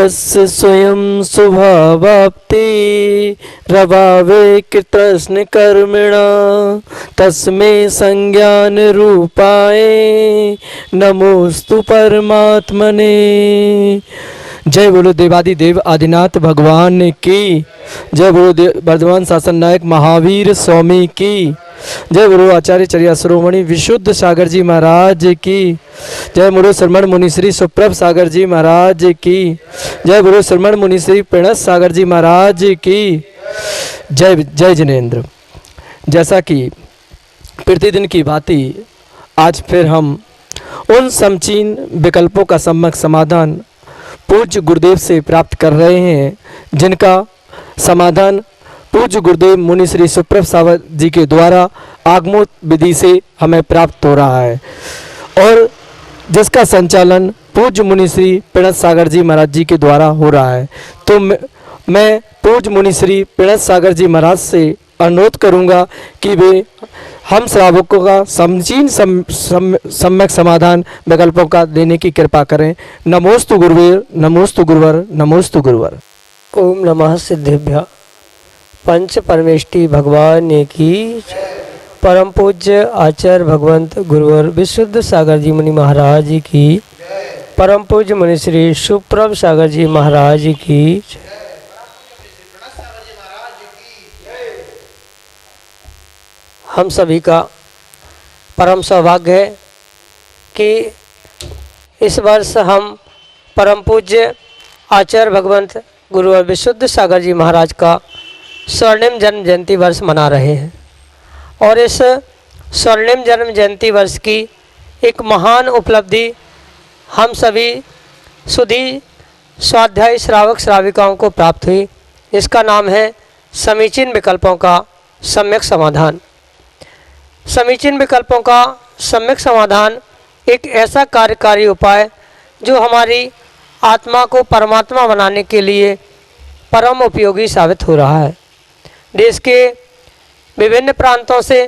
यस्य स्वयं स्वभावाप्ति रवावे कृतस्न कर्मिणा तस्मै संज्ञान रूपाय नमोस्तु परमात्मने। जय बोलो देवादिदेव आदिनाथ भगवान की। जय बोलो वर्धमान शासन नायक महावीर स्वामी की। जय बोलो आचार्य चर्या शिरोमणि विशुद्ध सागर जी महाराज की। जय बोलो श्रमण मुनिश्री सुप्रभ सागर जी महाराज की। जय बोलो श्रमण मुनिश्री प्रणत सागर जी महाराज की। जय जय जिनेन्द्र। जैसा कि प्रतिदिन की भांति आज फिर हम उन समचीन विकल्पों का सम्यक समाधान पूज्य गुरुदेव से प्राप्त कर रहे हैं, जिनका समाधान पूज्य गुरुदेव मुनि श्री सुप्रभ सागर जी के द्वारा आगमोक्त विधि से हमें प्राप्त हो रहा है और जिसका संचालन पूज्य मुनि श्री प्रणत सागर जी महाराज जी के द्वारा हो रहा है। तो मैं पूज्य मुनि श्री प्रणत सागर जी महाराज से अनुरोध करूंगा कि वे हम श्रावकों का समचीन सम्यक समाधान विकल्पों का देने की कृपा करें। नमोस्तु गुरुवर, नमोस्तु गुरुवर, नमोस्तु गुरुवर। ओम नमः सिद्धेभ्य। पंच परमेष्टि भगवान की परम पूज्य आचार्य भगवंत गुरुवर विशुद्ध सागर जी मुनि महाराज की, परम पूज्य मुनि श्री सुप्रभ सागर जी महाराज की। हम सभी का परम सौभाग्य है कि इस वर्ष हम परम पूज्य आचार्य भगवंत गुरुवर विशुद्ध सागर जी महाराज का स्वर्णिम जन्म जयंती वर्ष मना रहे हैं और इस स्वर्णिम जन्म जयंती वर्ष की एक महान उपलब्धि हम सभी सुधी स्वाध्यायी श्रावक श्राविकाओं को प्राप्त हुई। इसका नाम है समीचीन विकल्पों का सम्यक समाधान। समीचीन विकल्पों का सम्यक समाधान एक ऐसा कार्यकारी उपाय जो हमारी आत्मा को परमात्मा बनाने के लिए परम उपयोगी साबित हो रहा है। देश के विभिन्न प्रांतों से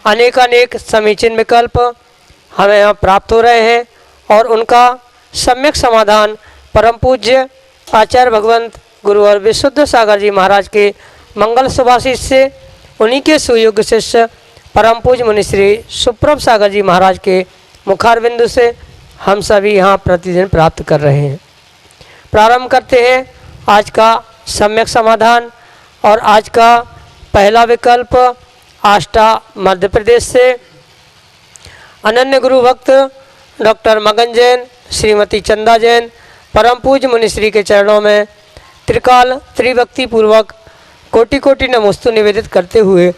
अनेक समीचीन विकल्प हमें यहाँ प्राप्त हो रहे हैं और उनका सम्यक समाधान परम पूज्य आचार्य भगवंत गुरुवर विशुद्ध सागर जी महाराज के मंगल सुभाषित से उन्हीं के सुयोग्य शिष्य परम पूज्य मुनि श्री सुप्रभ सागर जी महाराज के मुखारबिंदु से हम सभी यहाँ प्रतिदिन प्राप्त कर रहे हैं। प्रारंभ करते हैं आज का सम्यक समाधान और आज का पहला विकल्प आष्टा मध्य प्रदेश से अनन्य गुरु भक्त डॉक्टर मगन जैन, श्रीमती चंदा जैन परम पूज्य मुनिश्री के चरणों में त्रिकाल त्रिभक्ति पूर्वक कोटि कोटि नमोस्तु निवेदित करते हुए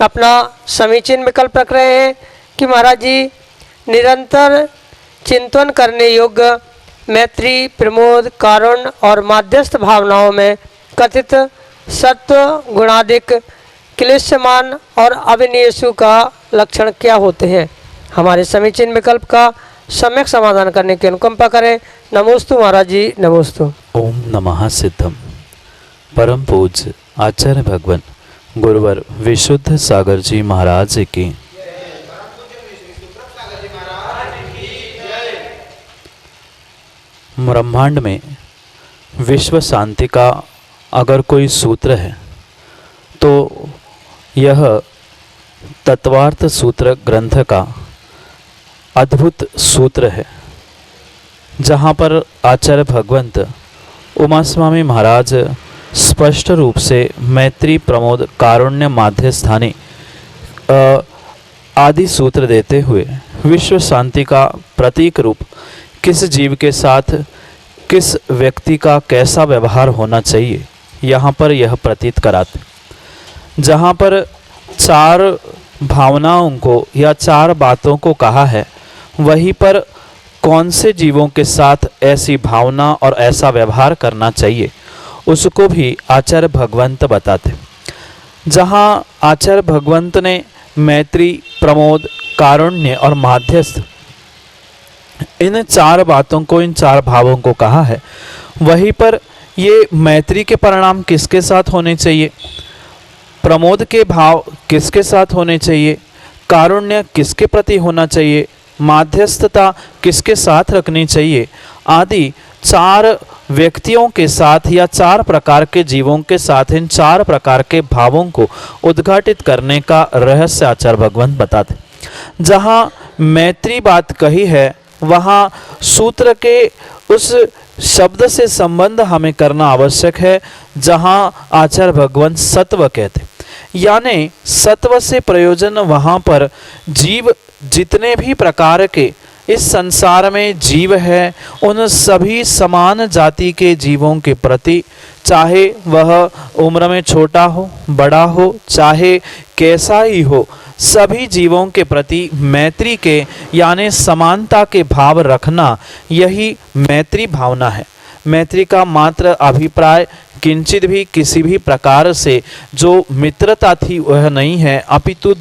अपना समीचीन विकल्प रख रहे हैं कि महाराज जी निरंतर चिंतन करने योग्य मैत्री, प्रमोद, कारुण्य और माध्यस्थ भावनाओं में कथित सत्व गुणादिक क्लेशमान और अविनियसु का लक्षण क्या होते हैं। हमारे समीचीन विकल्प का सम्यक समाधान करने की अनुकंपा करें। नमोस्तु महाराज जी, नमोस्तु। ओम नमः सिद्धम। परम पूज्य आचार्य भगवान गुरुवर विशुद्ध सागर जी महाराज की। ब्रह्मांड में विश्व शांति का अगर कोई सूत्र है तो यह तत्वार्थ सूत्र ग्रंथ का अद्भुत सूत्र है, जहाँ पर आचार्य भगवंत उमा स्वामी महाराज स्पष्ट रूप से मैत्री, प्रमोद, कारुण्य, माध्यस्थानी आदि सूत्र देते हुए विश्व शांति का प्रतीक रूप किस जीव के साथ किस व्यक्ति का कैसा व्यवहार होना चाहिए यहाँ पर यह प्रतीत कराते। जहाँ पर चार भावनाओं को या चार बातों को कहा है, वहीं पर कौन से जीवों के साथ ऐसी भावना और ऐसा व्यवहार करना चाहिए उसको भी आचार्य भगवंत बताते। जहाँ आचार्य भगवंत ने मैत्री, प्रमोद, कारुण्य और माध्यस्थ इन चार बातों को, इन चार भावों को कहा है, वहीं पर ये मैत्री के परिणाम किसके साथ होने चाहिए, प्रमोद के भाव किसके साथ होने चाहिए, कारुण्य किसके प्रति होना चाहिए, माध्यस्थता किसके साथ रखनी चाहिए आदि चार व्यक्तियों के साथ या चार प्रकार के जीवों के साथ इन चार प्रकार के भावों को उद्घाटित करने का रहस्य आचार्य भगवंत बताते। जहाँ मैत्री बात कही है वहाँ सूत्र के उस शब्द से संबंध हमें करना आवश्यक है जहाँ आचार्य भगवंत सत्व कहते, यानी सत्व से प्रयोजन वहाँ पर जीव जितने भी प्रकार के इस संसार में जीव है उन सभी समान जाति के जीवों के प्रति, चाहे वह उम्र में छोटा हो बड़ा हो चाहे कैसा ही हो, सभी जीवों के प्रति मैत्री के यानी समानता के भाव रखना यही मैत्री भावना है। मैत्री का मात्र अभिप्राय किंचित भी किसी भी प्रकार से जो मित्रता थी वह नहीं है, अपितु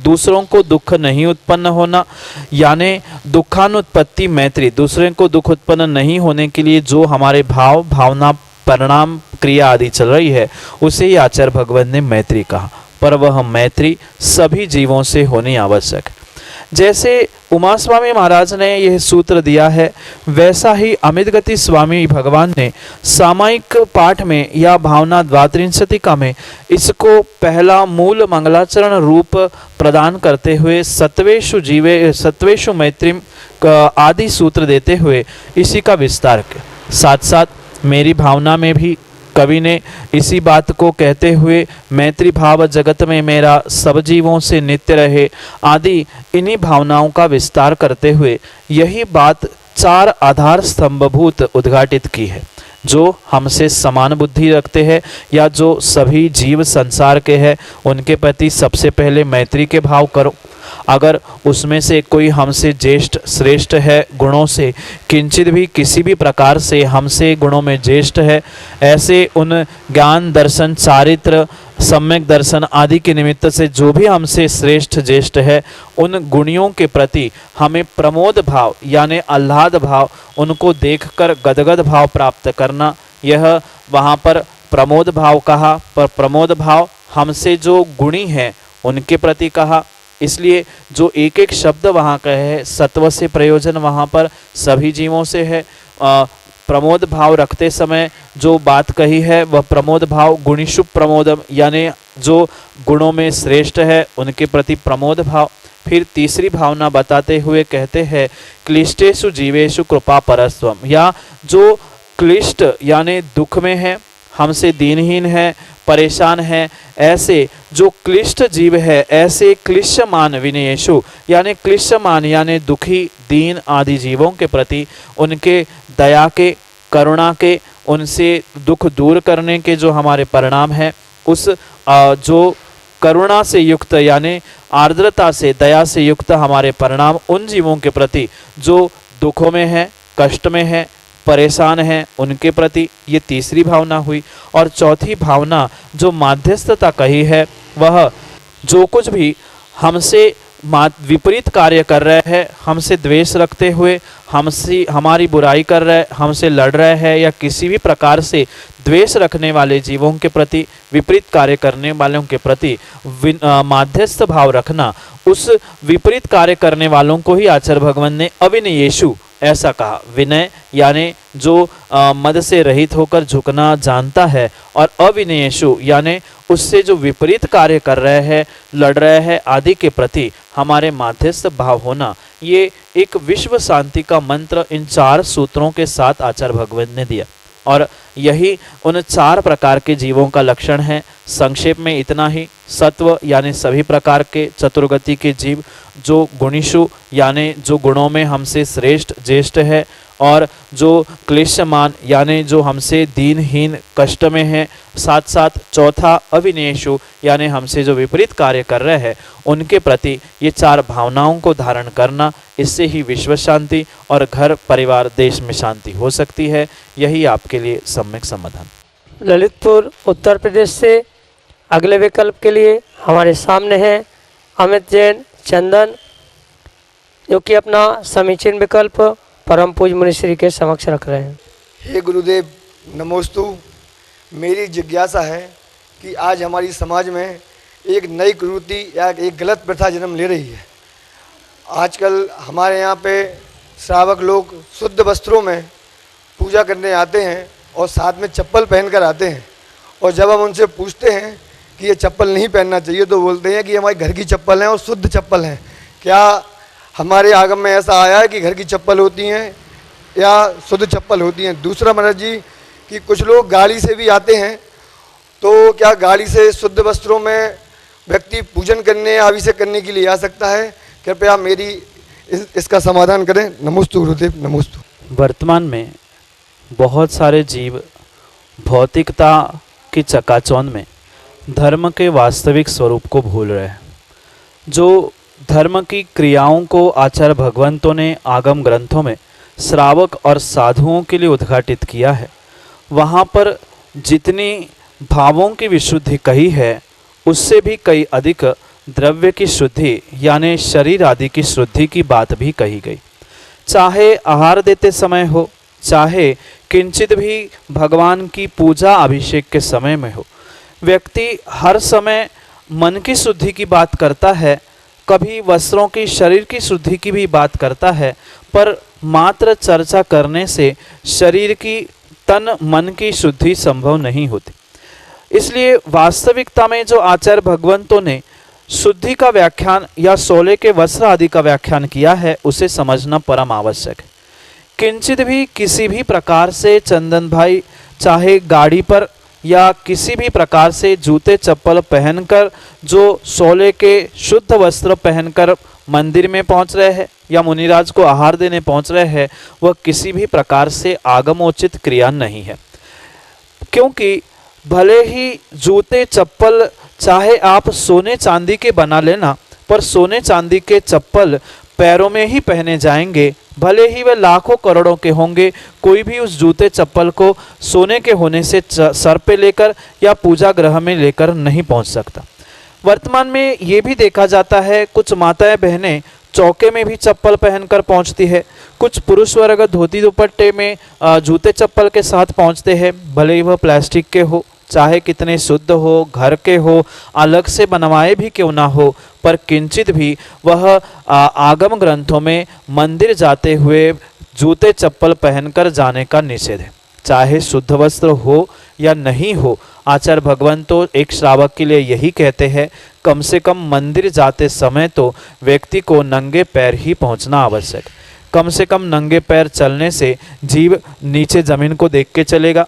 दूसरों को दुख नहीं उत्पन्न होना, यानी दुखानुत्पत्ति मैत्री, दूसरे को दुख उत्पन्न नहीं होने के लिए जो हमारे भाव भावना परिणाम क्रिया आदि चल रही है उसे ही आचार्य भगवंत ने मैत्री कहा। पर वह मैत्री सभी जीवों से होनी आवश्यक है। जैसे उमा स्वामी महाराज ने यह सूत्र दिया है वैसा ही अमित गति स्वामी भगवान ने सामायिक पाठ में या भावना द्वात्रिंशतिका में इसको पहला मूल मंगलाचरण रूप प्रदान करते हुए सत्वेषु मैत्रीम आदि सूत्र देते हुए इसी का विस्तार किया। साथ साथ मेरी भावना में भी कवि ने इसी बात को कहते हुए मैत्री भाव जगत में मेरा सब जीवों से नित्य रहे आदि इन्हीं भावनाओं का विस्तार करते हुए यही बात चार आधार स्तंभभूत उद्घाटित की है। जो हमसे समान बुद्धि रखते हैं या जो सभी जीव संसार के हैं उनके प्रति सबसे पहले मैत्री के भाव करो। अगर उसमें से कोई हमसे ज्येष्ठ श्रेष्ठ है गुणों से, किंचित भी किसी भी प्रकार से हमसे गुणों में ज्येष्ठ है, ऐसे उन ज्ञान दर्शन चारित्र सम्यक दर्शन आदि के निमित्त से जो भी हमसे श्रेष्ठ ज्येष्ठ है उन गुणियों के प्रति हमें प्रमोद भाव यानी आह्लाद भाव, उनको देखकर गदगद भाव प्राप्त करना, यह वहाँ पर प्रमोद भाव कहा। पर प्रमोद भाव हमसे जो गुणी हैं उनके प्रति कहा, इसलिए जो एक एक शब्द वहाँ का है सत्व से प्रयोजन वहाँ पर सभी जीवों से है। प्रमोद भाव रखते समय जो बात कही है वह प्रमोद भाव गुणिषु प्रमोदम यानी जो गुणों में श्रेष्ठ है उनके प्रति प्रमोद भाव। फिर तीसरी भावना बताते हुए कहते हैं क्लिष्टेषु जीवेषु कृपा परस्वम, या जो क्लिष्ट यानी दुख में है, हमसे दीनहीन है, परेशान है, ऐसे जो क्लिष्ट जीव है ऐसे क्लिश्यमान विनयेषु यानी क्लिश्यमान यानी दुखी दीन आदि जीवों के प्रति उनके दया के करुणा के उनसे दुख दूर करने के जो हमारे परिणाम है उस जो करुणा से युक्त यानी आर्द्रता से दया से युक्त हमारे परिणाम उन जीवों के प्रति जो दुखों में है कष्ट में है परेशान हैं उनके प्रति, ये तीसरी भावना हुई। और चौथी भावना जो माध्यस्थता कही है वह जो कुछ भी हमसे विपरीत कार्य कर रहे हैं, हमसे द्वेष रखते हुए हमसे हमारी बुराई कर रहे, हमसे लड़ रहे हैं या किसी भी प्रकार से द्वेष रखने वाले जीवों के प्रति विपरीत कार्य करने वालों के प्रति माध्यस्थ भाव रखना, उस विपरीत कार्य करने वालों को ही आचार्य भगवान ने अविनयेषु ऐसा कहा। विनय यानी जो मद से रहित होकर झुकना जानता है, और अविनयेषु यानी उससे जो विपरीत कार्य कर रहे हैं लड़ रहे हैं आदि के प्रति हमारे माध्यस्थ भाव होना, ये एक विश्व शांति का मंत्र इन चार सूत्रों के साथ आचार्य भगवंत ने दिया। और यही उन चार प्रकार के जीवों का लक्षण है। संक्षेप में इतना ही। सत्व यानी सभी प्रकार के चतुर्गति के जीव, जो गुणिषु यानी जो गुणों में हमसे श्रेष्ठ ज्येष्ठ है, और जो क्लेशमान यानी जो हमसे दीनहीन कष्ट में है, साथ साथ चौथा अविनयेषु यानी हमसे जो विपरीत कार्य कर रहे हैं उनके प्रति ये चार भावनाओं को धारण करना, इससे ही विश्व शांति और घर परिवार देश में शांति हो सकती है। यही आपके लिए सम्यक समाधान। ललितपुर उत्तर प्रदेश से अगले विकल्प के लिए हमारे सामने हैं अमित जैन चंदन, जो कि अपना समीचीन विकल्प परम पूज्य मुनिश्री के समक्ष रख रहे हैं। हे गुरुदेव नमोस्तु। मेरी जिज्ञासा है कि आज हमारी समाज में एक नई कुरीति या एक गलत प्रथा जन्म ले रही है। आजकल हमारे यहाँ पे श्रावक लोग शुद्ध वस्त्रों में पूजा करने आते हैं और साथ में चप्पल पहन कर आते हैं, और जब हम उनसे पूछते हैं कि ये चप्पल नहीं पहनना चाहिए तो बोलते हैं कि हमारे घर की चप्पल हैं और शुद्ध चप्पल हैं। क्या हमारे आगम में ऐसा आया है कि घर की चप्पल होती हैं या शुद्ध चप्पल होती हैं? दूसरा महाराज जी कि कुछ लोग गाड़ी से भी आते हैं, तो क्या गाड़ी से शुद्ध वस्त्रों में व्यक्ति पूजन करने या अभिषेक करने के लिए आ सकता है? कृपया मेरी इसका समाधान करें। नमोस्तु गुरुदेव, नमोस्तु। वर्तमान में बहुत सारे जीव भौतिकता की चकाचौंध में धर्म के वास्तविक स्वरूप को भूल रहे हैं। जो धर्म की क्रियाओं को आचार्य भगवंतों ने आगम ग्रंथों में श्रावक और साधुओं के लिए उद्घाटित किया है, वहाँ पर जितनी भावों की विशुद्धि कही है उससे भी कई अधिक द्रव्य की शुद्धि यानी शरीर आदि की शुद्धि की बात भी कही गई। चाहे आहार देते समय हो, चाहे किंचित भी भगवान की पूजा अभिषेक के समय में हो, व्यक्ति हर समय मन की शुद्धि की बात करता है, कभी वस्त्रों की शरीर की शुद्धि की भी बात करता है, पर मात्र चर्चा करने से शरीर की तन मन की शुद्धि संभव नहीं होती। इसलिए वास्तविकता में जो आचार्य भगवंतों ने शुद्धि का व्याख्यान या सोले के वस्त्र आदि का व्याख्यान किया है उसे समझना परम आवश्यक है। किंचित भी किसी भी प्रकार से चंदन भाई चाहे गाड़ी पर या किसी भी प्रकार से जूते चप्पल पहनकर जो सोले के शुद्ध वस्त्र पहनकर मंदिर में पहुंच रहे हैं या मुनिराज को आहार देने पहुंच रहे हैं, वह किसी भी प्रकार से आगमोचित क्रिया नहीं है। क्योंकि भले ही जूते चप्पल चाहे आप सोने चांदी के बना लेना, पर सोने चांदी के चप्पल पैरों में ही पहने जाएंगे, भले ही वे लाखों करोड़ों के होंगे, कोई भी उस जूते चप्पल को सोने के होने से सर पे लेकर या पूजा गृह में लेकर नहीं पहुंच सकता। वर्तमान में ये भी देखा जाता है कुछ माताएं बहनें चौके में भी चप्पल पहनकर पहुंचती है, कुछ पुरुष वर्ग धोती दुपट्टे में जूते चप्पल के साथ पहुंचते हैं, भले ही वह प्लास्टिक के हो, चाहे कितने शुद्ध हो, घर के हो, अलग से बनवाए भी क्यों ना हो, पर किंचित भी वह आगम ग्रंथों में मंदिर जाते हुए जूते चप्पल पहनकर जाने का निषेध है। चाहे शुद्ध वस्त्र हो या नहीं हो, आचार्य भगवान तो एक श्रावक के लिए यही कहते हैं, कम से कम मंदिर जाते समय तो व्यक्ति को नंगे पैर ही पहुंचना आवश्यक। कम से कम नंगे पैर चलने से जीव नीचे जमीन को देख के चलेगा,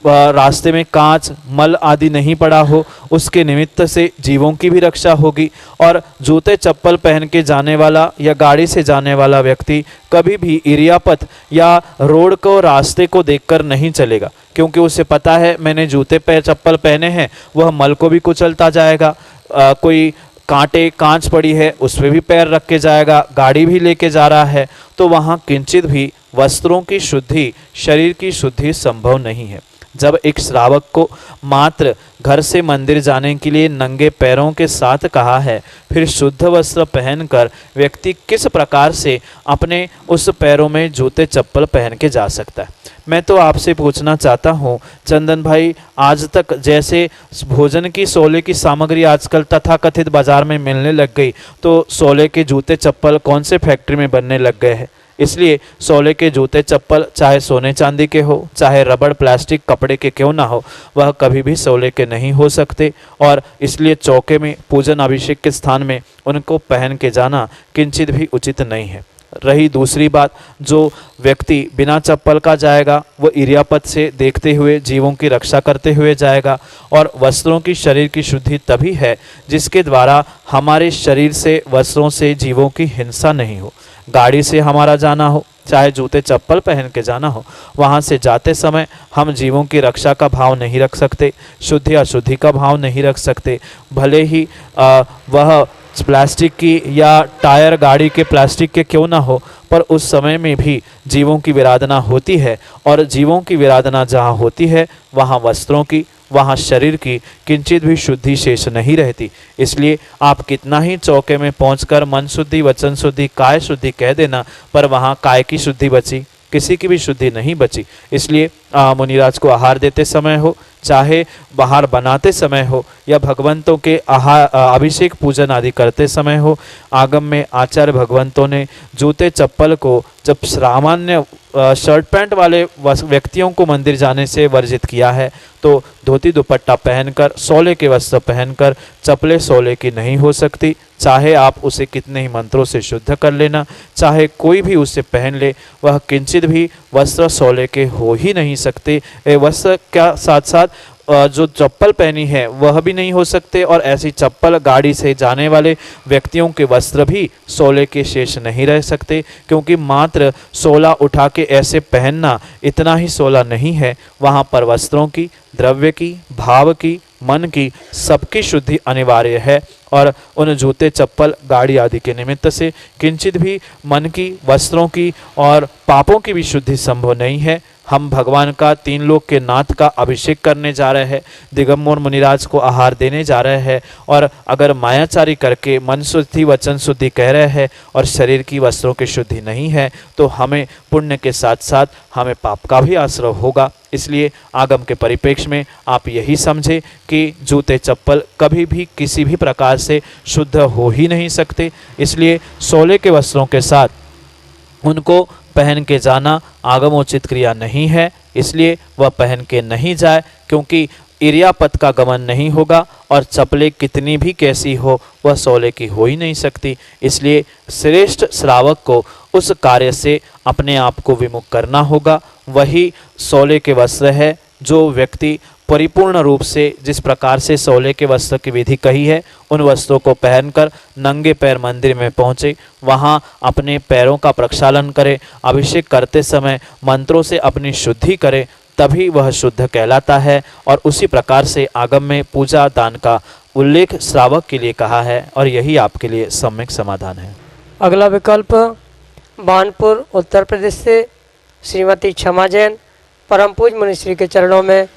रास्ते में कांच मल आदि नहीं पड़ा हो, उसके निमित्त से जीवों की भी रक्षा होगी। और जूते चप्पल पहन के जाने वाला या गाड़ी से जाने वाला व्यक्ति कभी भी इरियापथ या रोड को रास्ते को देखकर नहीं चलेगा, क्योंकि उसे पता है मैंने जूते चप्पल पहने हैं, वह मल को भी कुचलता जाएगा। कोई कांटे कांच पड़ी है उस पर भी पैर रख के जाएगा, गाड़ी भी लेके जा रहा है, तो वहाँ किंचित भी वस्त्रों की शुद्धि शरीर की शुद्धि संभव नहीं है। जब एक श्रावक को मात्र घर से मंदिर जाने के लिए नंगे पैरों के साथ कहा है, फिर शुद्ध वस्त्र पहनकर व्यक्ति किस प्रकार से अपने उस पैरों में जूते चप्पल पहन के जा सकता है? मैं तो आपसे पूछना चाहता हूँ चंदन भाई, आज तक जैसे भोजन की सोले की सामग्री आजकल तथाकथित बाजार में मिलने लग गई, तो सोले के जूते चप्पल कौन से फैक्ट्री में बनने लग गए हैं? इसलिए सोले के जूते चप्पल चाहे सोने चांदी के हो, चाहे रबड़ प्लास्टिक कपड़े के क्यों ना हो, वह कभी भी सोले के नहीं हो सकते, और इसलिए चौके में पूजन अभिषेक के स्थान में उनको पहन के जाना किंचित भी उचित नहीं है। रही दूसरी बात, जो व्यक्ति बिना चप्पल का जाएगा वो इरियापथ से देखते हुए जीवों की रक्षा करते हुए जाएगा, और वस्त्रों की शरीर की शुद्धि तभी है जिसके द्वारा हमारे शरीर से वस्त्रों से जीवों की हिंसा नहीं हो। गाड़ी से हमारा जाना हो, चाहे जूते चप्पल पहन के जाना हो, वहाँ से जाते समय हम जीवों की रक्षा का भाव नहीं रख सकते, शुद्धि अशुद्धि का भाव नहीं रख सकते। भले ही वह प्लास्टिक की या टायर गाड़ी के प्लास्टिक के क्यों ना हो, पर उस समय में भी जीवों की विराधना होती है, और जीवों की विराधना जहाँ होती है वहाँ वस्त्रों की, वहाँ शरीर की किंचित भी शुद्धि शेष नहीं रहती। इसलिए आप कितना ही चौके में पहुंचकर मन शुद्धि, वचन शुद्धि, काय शुद्धि कह देना, पर वहाँ काय की शुद्धि बची, किसी की भी शुद्धि नहीं बची। इसलिए मुनिराज को आहार देते समय हो, चाहे बाहर बनाते समय हो, या भगवंतों के अभिषेक पूजन आदि करते समय हो, आगम में आचार्य भगवंतों ने जूते चप्पल को जब सामान्य शर्ट पैंट वाले व्यक्तियों को मंदिर जाने से वर्जित किया है, तो धोती दुपट्टा पहनकर, सोले के वस्त्र पहनकर चप्पलें सोले की नहीं हो सकती। चाहे आप उसे कितने ही मंत्रों से शुद्ध कर लेना, चाहे कोई भी उसे पहन ले, वह किंचित भी वस्त्र सोले के हो ही नहीं सकते। वस्त्र का साथ साथ जो चप्पल पहनी है वह भी नहीं हो सकते, और ऐसी चप्पल गाड़ी से जाने वाले व्यक्तियों के वस्त्र भी सोले के शेष नहीं रह सकते, क्योंकि मात्र सोला उठा के ऐसे पहनना इतना ही सोला नहीं है। वहाँ पर वस्त्रों की, द्रव्य की, भाव की, मन की, सबकी शुद्धि अनिवार्य है। और उन जूते चप्पल गाड़ी आदि के निमित्त से किंचित भी मन की, वस्त्रों की और पापों की भी शुद्धि संभव नहीं है। हम भगवान का, तीन लोक के नाथ का अभिषेक करने जा रहे हैं, दिगंबर मुनिराज को आहार देने जा रहे हैं, और अगर मायाचारी करके मन शुद्धि, वचन शुद्धि कह रहे हैं और शरीर की, वस्त्रों की शुद्धि नहीं है, तो हमें पुण्य के साथ साथ हमें पाप का भी आश्रय होगा। इसलिए आगम के परिप्रेक्ष्य में आप यही समझे कि जूते चप्पल कभी भी किसी भी प्रकार से शुद्ध हो ही नहीं सकते। इसलिए सोले के वस्त्रों के साथ उनको पहन के जाना आगमोचित क्रिया नहीं है, इसलिए वह पहन के नहीं जाए, क्योंकि इरियापत का गमन नहीं होगा और चप्पलें कितनी भी कैसी हो वह सोले की हो ही नहीं सकती। इसलिए श्रेष्ठ श्रावक को उस कार्य से अपने आप को विमुख करना होगा। वही सोले के वस्त्र है जो व्यक्ति परिपूर्ण रूप से, जिस प्रकार से सोले के वस्त्र की विधि कही है, उन वस्त्रों को पहनकर नंगे पैर मंदिर में पहुँचे, वहाँ अपने पैरों का प्रक्षालन करे, अभिषेक करते समय मंत्रों से अपनी शुद्धि करे, तभी वह शुद्ध कहलाता है। और उसी प्रकार से आगम में पूजा दान का उल्लेख श्रावक के लिए कहा है, और यही आपके लिए सम्यक समाधान है। अगला विकल्प बानपुर उत्तर प्रदेश से श्रीमती क्षमा जैन परम पूज्य मुनिश्री के चरणों में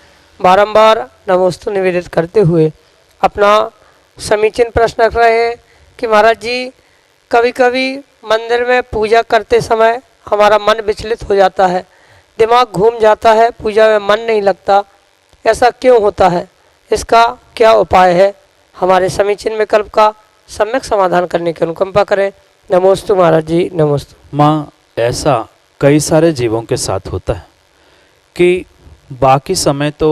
बारंबार नमोस्तु निवेदित करते हुए अपना समीचीन प्रश्न रख रहे हैं कि महाराज जी, कभी कभी मंदिर में पूजा करते समय हमारा मन विचलित हो जाता है, दिमाग घूम जाता है, पूजा में मन नहीं लगता, ऐसा क्यों होता है? इसका क्या उपाय है? हमारे समीचीन विकल्प का सम्यक समाधान करने की अनुकंपा करें। नमोस्तु महाराज जी, नमोस्तु। माँ, ऐसा कई सारे जीवों के साथ होता है कि बाकी समय तो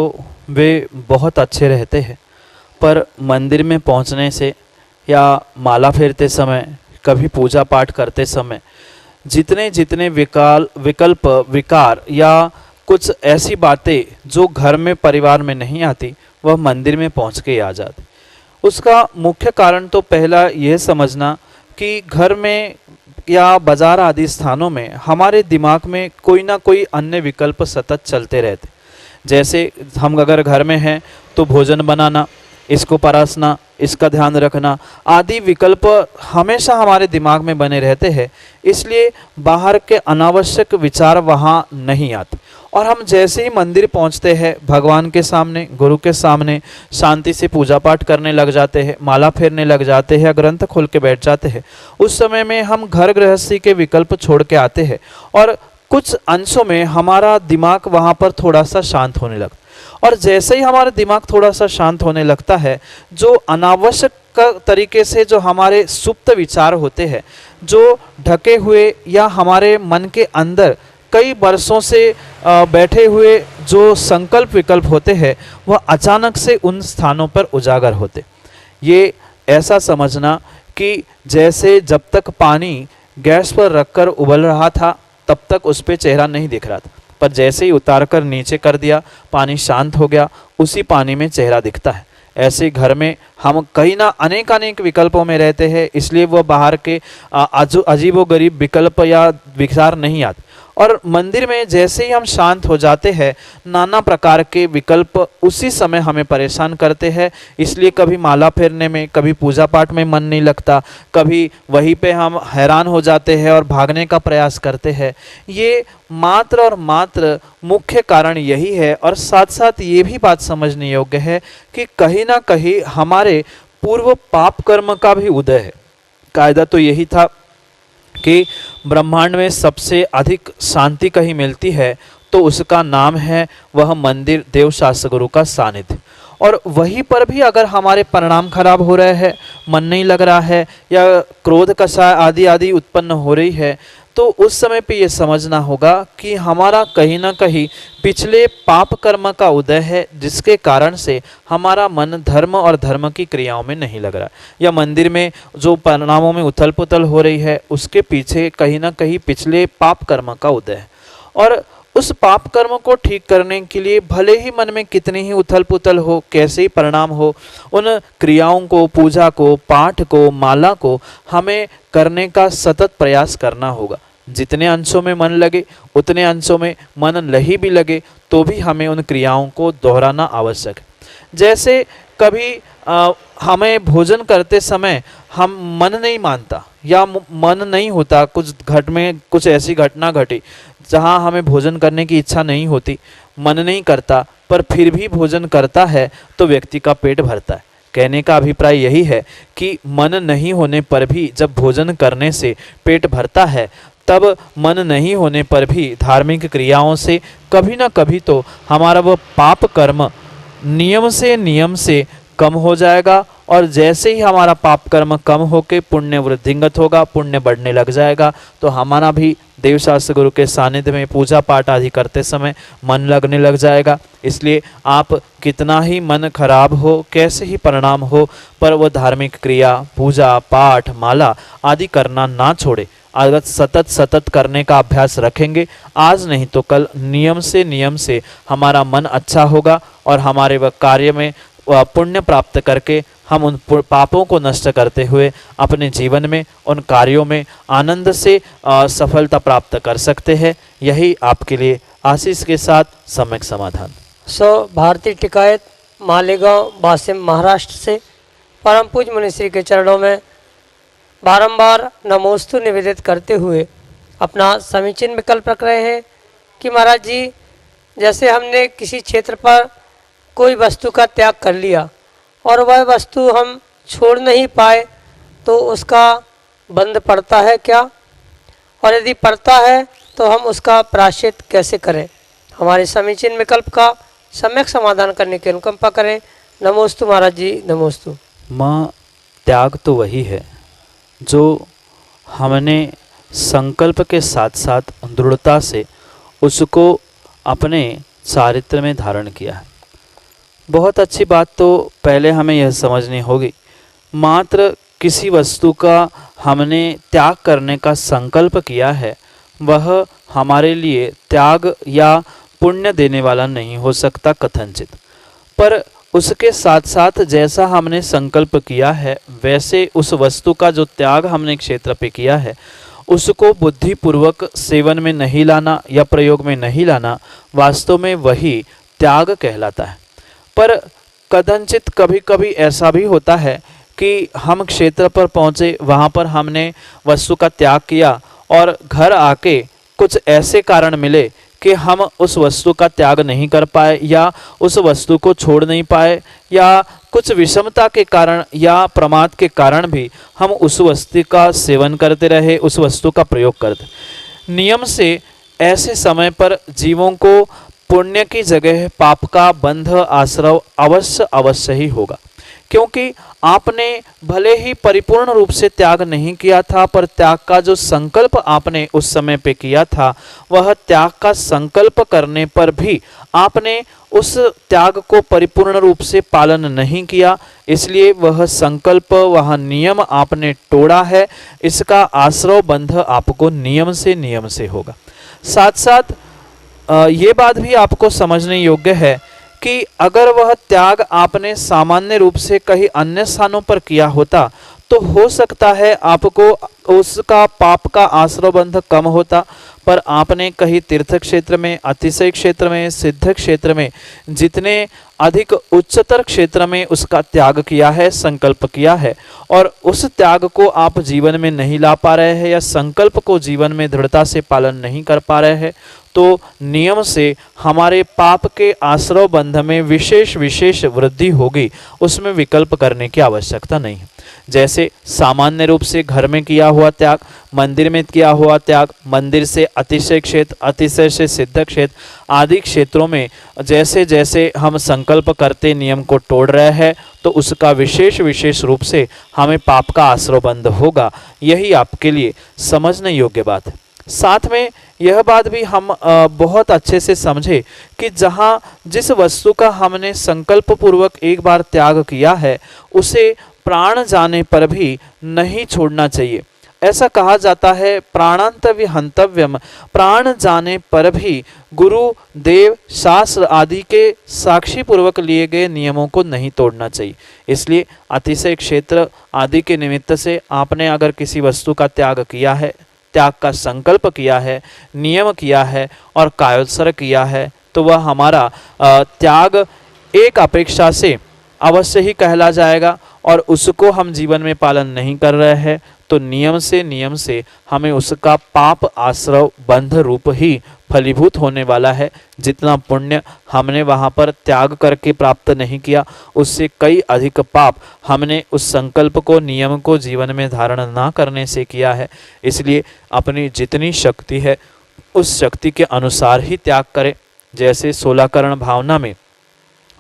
वे बहुत अच्छे रहते हैं, पर मंदिर में पहुंचने से या माला फेरते समय, कभी पूजा पाठ करते समय जितने विकल्प, विकार या कुछ ऐसी बातें जो घर में, परिवार में नहीं आती, वह मंदिर में पहुंच के आ जाती। उसका मुख्य कारण तो पहला यह समझना कि घर में या बाजार आदि स्थानों में हमारे दिमाग में कोई ना कोई अन्य विकल्प सतत चलते रहते। जैसे हम अगर घर में हैं तो भोजन बनाना, इसको परोसना, इसका ध्यान रखना आदि विकल्प हमेशा हमारे दिमाग में बने रहते हैं। इसलिए बाहर के अनावश्यक विचार वहाँ नहीं आते, और हम जैसे ही मंदिर पहुँचते हैं, भगवान के सामने, गुरु के सामने शांति से पूजा पाठ करने लग जाते हैं, माला फेरने लग जाते हैं, ग्रंथ खोल के बैठ जाते हैं। उस समय में हम घर गृहस्थी के विकल्प छोड़ के आते हैं, और कुछ अंशों में हमारा दिमाग वहाँ पर थोड़ा सा शांत होने लगता। और जैसे ही हमारा दिमाग थोड़ा सा शांत होने लगता है, जो अनावश्यक तरीके से जो हमारे सुप्त विचार होते हैं, जो ढके हुए या हमारे मन के अंदर कई वर्षों से बैठे हुए जो संकल्प विकल्प होते हैं, वह अचानक से उन स्थानों पर उजागर होते। ये ऐसा समझना कि जैसे जब तक पानी गैस पर रखकर उबल रहा था, तब तक उस पर चेहरा नहीं दिख रहा था, पर जैसे ही उतार कर नीचे कर दिया, पानी शांत हो गया, उसी पानी में चेहरा दिखता है। ऐसे घर में हम कहीं ना अनेक विकल्पों में रहते हैं, इसलिए वह बाहर के अजीबोगरीब विकल्प या विचार नहीं आते। और मंदिर में जैसे ही हम शांत हो जाते हैं, नाना प्रकार के विकल्प उसी समय हमें परेशान करते हैं। इसलिए कभी माला फेरने में, कभी पूजा पाठ में मन नहीं लगता, कभी वहीं पे हम हैरान हो जाते हैं और भागने का प्रयास करते हैं। ये मात्र और मात्र मुख्य कारण यही है। और साथ साथ ये भी बात समझने योग्य है कि कहीं ना कहीं हमारे पूर्व पाप कर्म का भी उदय है। कायदा तो यही था कि ब्रह्मांड में सबसे अधिक शांति कहीं मिलती है तो उसका नाम है वह मंदिर, देव शास्त्र गुरु का सानिध्य। और वहीं पर भी अगर हमारे परिणाम खराब हो रहे हैं, मन नहीं लग रहा है, या क्रोध कषाय आदि उत्पन्न हो रही है, तो उस समय पे ये समझना होगा कि हमारा कहीं ना कहीं पिछले पाप कर्म का उदय है, जिसके कारण से हमारा मन धर्म और धर्म की क्रियाओं में नहीं लग रहा, या मंदिर में जो परिणामों में उथल पुथल हो रही है उसके पीछे कहीं ना कहीं पिछले पाप कर्म का उदय है। और उस पाप कर्म को ठीक करने के लिए भले ही मन में कितनी ही उथल पुथल हो, कैसे ही परिणाम हो, उन क्रियाओं को, पूजा को, पाठ को, माला को हमें करने का सतत प्रयास करना होगा। जितने अंशों में मन लगे उतने अंशों में मन नहीं भी लगे तो भी हमें उन क्रियाओं को दोहराना आवश्यक है। जैसे कभी हमें भोजन करते समय हम मन नहीं मानता या मन नहीं होता, कुछ ऐसी घटना घटी जहाँ हमें भोजन करने की इच्छा नहीं होती, मन नहीं करता, पर फिर भी भोजन करता है तो व्यक्ति का पेट भरता है। कहने का अभिप्राय यही है कि मन नहीं होने पर भी जब भोजन करने से पेट भरता है, तब मन नहीं होने पर भी धार्मिक क्रियाओं से कभी ना कभी तो हमारा वह पाप कर्म नियम से कम हो जाएगा। और जैसे ही हमारा पाप कर्म कम होके पुण्य वृद्धिंगत होगा, पुण्य बढ़ने लग जाएगा, तो हमारा भी देवशास्त्र गुरु के सानिध्य में पूजा पाठ आदि करते समय मन लगने लग जाएगा। इसलिए आप कितना ही मन खराब हो, कैसे ही परिणाम हो, पर वह धार्मिक क्रिया, पूजा पाठ, माला आदि करना ना छोड़े। अगर सतत करने का अभ्यास रखेंगे, आज नहीं तो कल नियम से हमारा मन अच्छा होगा और हमारे वह कार्य में पुण्य प्राप्त करके हम उन पापों को नष्ट करते हुए अपने जीवन में उन कार्यों में आनंद से सफलता प्राप्त कर सकते हैं। यही आपके लिए आशीष के साथ सम्यक समाधान। भारतीय टिकायत मालेगांव वासिम महाराष्ट्र से परम पूज्य मुनिश्री के चरणों में बारंबार नमोस्तु निवेदित करते हुए अपना समीचीन विकल्प रख रहे हैं कि महाराज जी, जैसे हमने किसी क्षेत्र पर कोई वस्तु का त्याग कर लिया और वह वस्तु हम छोड़ नहीं पाए तो उसका बंध पड़ता है क्या, और यदि पड़ता है तो हम उसका प्रायश्चित कैसे करें। हमारे समीचीन विकल्प का सम्यक समाधान करने की अनुकंपा करें। नमोस्तु महाराज जी, नमोस्तु। माँ, त्याग तो वही है जो हमने संकल्प के साथ साथ दृढ़ता से उसको अपने चारित्र में धारण किया है। बहुत अच्छी बात तो पहले हमें यह समझनी होगी, मात्र किसी वस्तु का हमने त्याग करने का संकल्प किया है, वह हमारे लिए त्याग या पुण्य देने वाला नहीं हो सकता कथनचित। पर उसके साथ साथ जैसा हमने संकल्प किया है, वैसे उस वस्तु का जो त्याग हमने क्षेत्र पे किया है, उसको बुद्धिपूर्वक सेवन में नहीं लाना या प्रयोग में नहीं लाना, वास्तव में वही त्याग कहलाता है। पर कदाचित कभी कभी ऐसा भी होता है कि हम क्षेत्र पर पहुँचे, वहाँ पर हमने वस्तु का त्याग किया और घर आके कुछ ऐसे कारण मिले कि हम उस वस्तु का त्याग नहीं कर पाए या उस वस्तु को छोड़ नहीं पाए, या कुछ विषमता के कारण या प्रमाद के कारण भी हम उस वस्तु का सेवन करते रहे, उस वस्तु का प्रयोग करते। नियम से ऐसे समय पर जीवों को पुण्य की जगह पाप का बंध आश्रव अवश्य ही होगा, क्योंकि आपने भले ही परिपूर्ण रूप से त्याग नहीं किया था, पर त्याग का जो संकल्प आपने उस समय पे किया था, वह त्याग का संकल्प करने पर भी आपने उस त्याग को परिपूर्ण रूप से पालन नहीं किया, इसलिए वह संकल्प, वह नियम आपने तोड़ा है। इसका आश्रव बंध आपको नियम से होगा। साथ साथ ये बात भी आपको समझने योग्य है कि अगर वह त्याग आपने सामान्य रूप से कहीं अन्य स्थानों पर किया होता तो हो सकता है आपको उसका पाप का आश्रय बंध कम होता, पर आपने कहीं तीर्थ क्षेत्र में, अतिशय क्षेत्र में, सिद्ध क्षेत्र में, जितने अधिक उच्चतर क्षेत्र में उसका त्याग किया है, संकल्प किया है, और उस त्याग को आप जीवन में नहीं ला पा रहे हैं या संकल्प को जीवन में दृढ़ता से पालन नहीं कर पा रहे हैं, तो नियम से हमारे पाप के आश्रय बंध में विशेष वृद्धि होगी, उसमें विकल्प करने की आवश्यकता नहीं है। जैसे सामान्य रूप से घर में किया हुआ त्याग, मंदिर में किया हुआ त्याग, मंदिर से अतिशय क्षेत्र, अतिशय से सिद्ध क्षेत्र आदि क्षेत्रों में जैसे जैसे हम संकल्प करते नियम को तोड़ रहे हैं, तो उसका विशेष रूप से हमें पाप का आश्रय बंध होगा। यही आपके लिए समझने योग्य बात है। साथ में यह बात भी हम बहुत अच्छे से समझे कि जहाँ जिस वस्तु का हमने संकल्प पूर्वक एक बार त्याग किया है उसे प्राण जाने पर भी नहीं छोड़ना चाहिए। ऐसा कहा जाता है प्राणांतव्य हंतव्यम, प्राण जाने पर भी गुरु देव शास्त्र आदि के साक्षी पूर्वक लिए गए नियमों को नहीं तोड़ना चाहिए। इसलिए अतिशय क्षेत्र आदि के निमित्त से आपने अगर किसी वस्तु का त्याग किया है, त्याग का संकल्प किया है, नियम किया है और कायोत्सर्ग किया है, तो वह हमारा त्याग एक अपेक्षा से अवश्य ही कहला जाएगा। और उसको हम जीवन में पालन नहीं कर रहे हैं तो नियम से हमें उसका पाप आश्रव बंध रूप ही फलीभूत होने वाला है। जितना पुण्य हमने वहाँ पर त्याग करके प्राप्त नहीं किया, उससे कई अधिक पाप हमने उस संकल्प को, नियम को जीवन में धारण ना करने से किया है। इसलिए अपनी जितनी शक्ति है उस शक्ति के अनुसार ही त्याग करें। जैसे 16 करण भावना में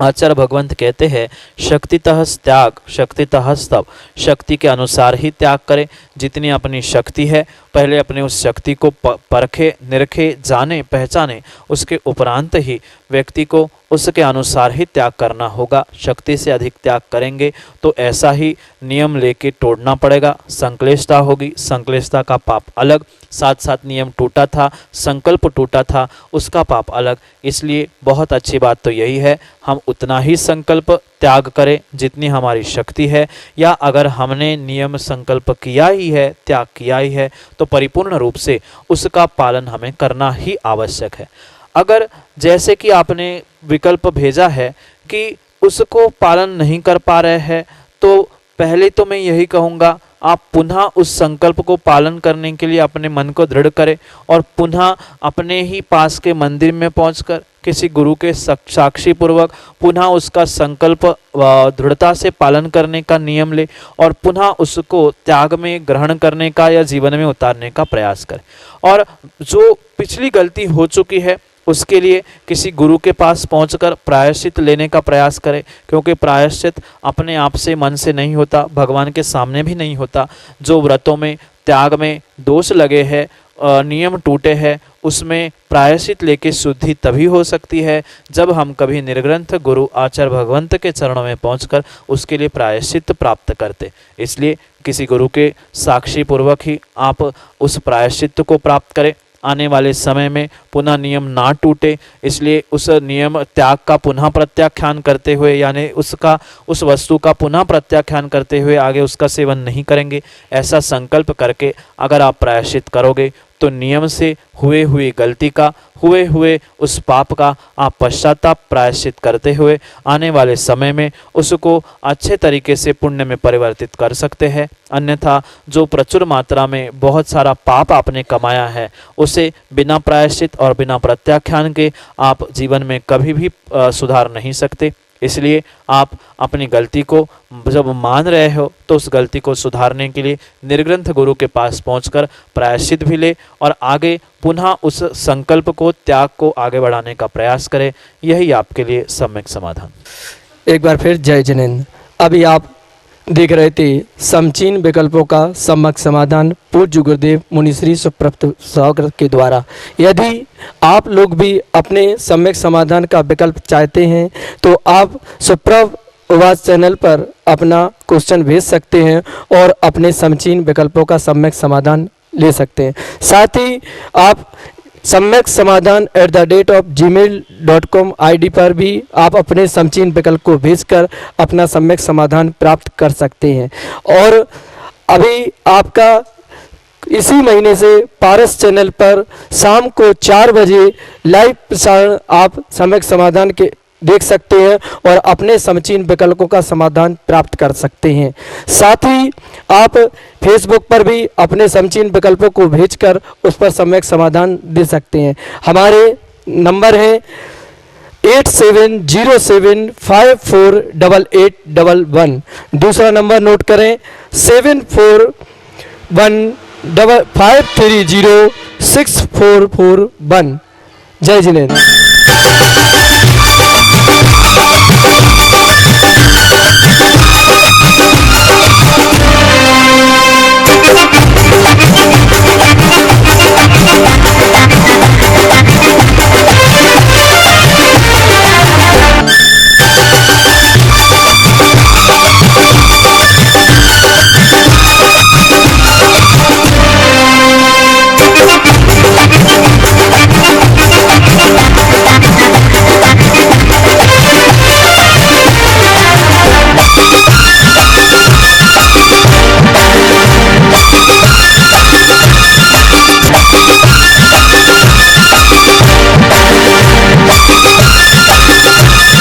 आचार्य भगवंत कहते हैं, शक्तितः त्याग शक्तितः स्तव, शक्ति के अनुसार ही त्याग करें। जितनी अपनी शक्ति है पहले अपने उस शक्ति को परखे, निरखे, जाने, पहचाने, उसके उपरांत ही व्यक्ति को उसके अनुसार ही त्याग करना होगा। शक्ति से अधिक त्याग करेंगे तो ऐसा ही नियम लेके तोड़ना पड़ेगा, संक्लेशता होगी। संक्लेशता का पाप अलग, साथ साथ नियम टूटा था, संकल्प टूटा था, उसका पाप अलग। इसलिए बहुत अच्छी बात तो यही है हम उतना ही संकल्प त्याग करें जितनी हमारी शक्ति है, या अगर हमने नियम संकल्प किया ही है, त्याग किया ही है, तो परिपूर्ण रूप से उसका पालन हमें करना ही आवश्यक है। अगर जैसे कि आपने विकल्प भेजा है कि उसको पालन नहीं कर पा रहे हैं, तो पहले तो मैं यही कहूँगा आप पुनः उस संकल्प को पालन करने के लिए अपने मन को दृढ़ करें और पुनः अपने ही पास के मंदिर में पहुंचकर किसी गुरु के साक्षी पूर्वक पुनः उसका संकल्प दृढ़ता से पालन करने का नियम ले और पुनः उसको त्याग में ग्रहण करने का या जीवन में उतारने का प्रयास करें। और जो पिछली गलती हो चुकी है उसके लिए किसी गुरु के पास पहुंचकर प्रायश्चित लेने का प्रयास करें, क्योंकि प्रायश्चित अपने आप से, मन से नहीं होता, भगवान के सामने भी नहीं होता। जो व्रतों में, त्याग में दोष लगे हैं, नियम टूटे हैं, उसमें प्रायश्चित लेके शुद्धि तभी हो सकती है जब हम कभी निर्ग्रंथ गुरु आचार्य भगवंत के चरणों में पहुंचकर उसके लिए प्रायश्चित प्राप्त करते। इसलिए किसी गुरु के साक्षी पूर्वक ही आप उस प्रायश्चित को प्राप्त करें। आने वाले समय में पुनः नियम ना टूटे, इसलिए उस नियम त्याग का पुनः प्रत्याख्यान करते हुए, यानी उस वस्तु का पुनः प्रत्याख्यान करते हुए आगे उसका सेवन नहीं करेंगे। ऐसा संकल्प करके अगर आप प्रायश्चित करोगे तो नियम से हुए गलती का, हुए उस पाप का आप पश्चाताप प्रायश्चित करते हुए आने वाले समय में उसको अच्छे तरीके से पुण्य में परिवर्तित कर सकते हैं। अन्यथा जो प्रचुर मात्रा में बहुत सारा पाप आपने कमाया है उसे बिना प्रायश्चित और बिना प्रत्याख्यान के आप जीवन में कभी भी सुधार नहीं सकते। इसलिए आप अपनी गलती को जब मान रहे हो तो उस गलती को सुधारने के लिए निर्ग्रंथ गुरु के पास पहुंचकर प्रायश्चित भी ले और आगे पुनः उस संकल्प को, त्याग को आगे बढ़ाने का प्रयास करें। यही आपके लिए सम्यक समाधान। एक बार फिर जय जिनेंद्र। अभी आप देख रहे थे समचीन विकल्पों का सम्यक समाधान पूज्य गुरुदेव मुनिश्री सुप्रभु सागर के द्वारा। यदि आप लोग भी अपने सम्यक समाधान का विकल्प चाहते हैं तो आप सुप्रभु उवाच चैनल पर अपना क्वेश्चन भेज सकते हैं और अपने समचीन विकल्पों का सम्यक समाधान ले सकते हैं। साथ ही आप सम्यक समाधान @gmail.com ID पर भी आप अपने समचीन विकल्प को भेजकर अपना सम्यक समाधान प्राप्त कर सकते हैं। और अभी आपका इसी महीने से पारस चैनल पर शाम को 4 बजे लाइव प्रसारण आप सम्यक समाधान के देख सकते हैं और अपने समचीन विकल्पों का समाधान प्राप्त कर सकते हैं। साथ ही आप फेसबुक पर भी अपने समचीन विकल्पों को भेजकर उस पर सम्यक समाधान दे सकते हैं। हमारे नंबर हैं 8707548811। दूसरा नंबर नोट करें 7415306441। जय जिनेंद्र। Thank you.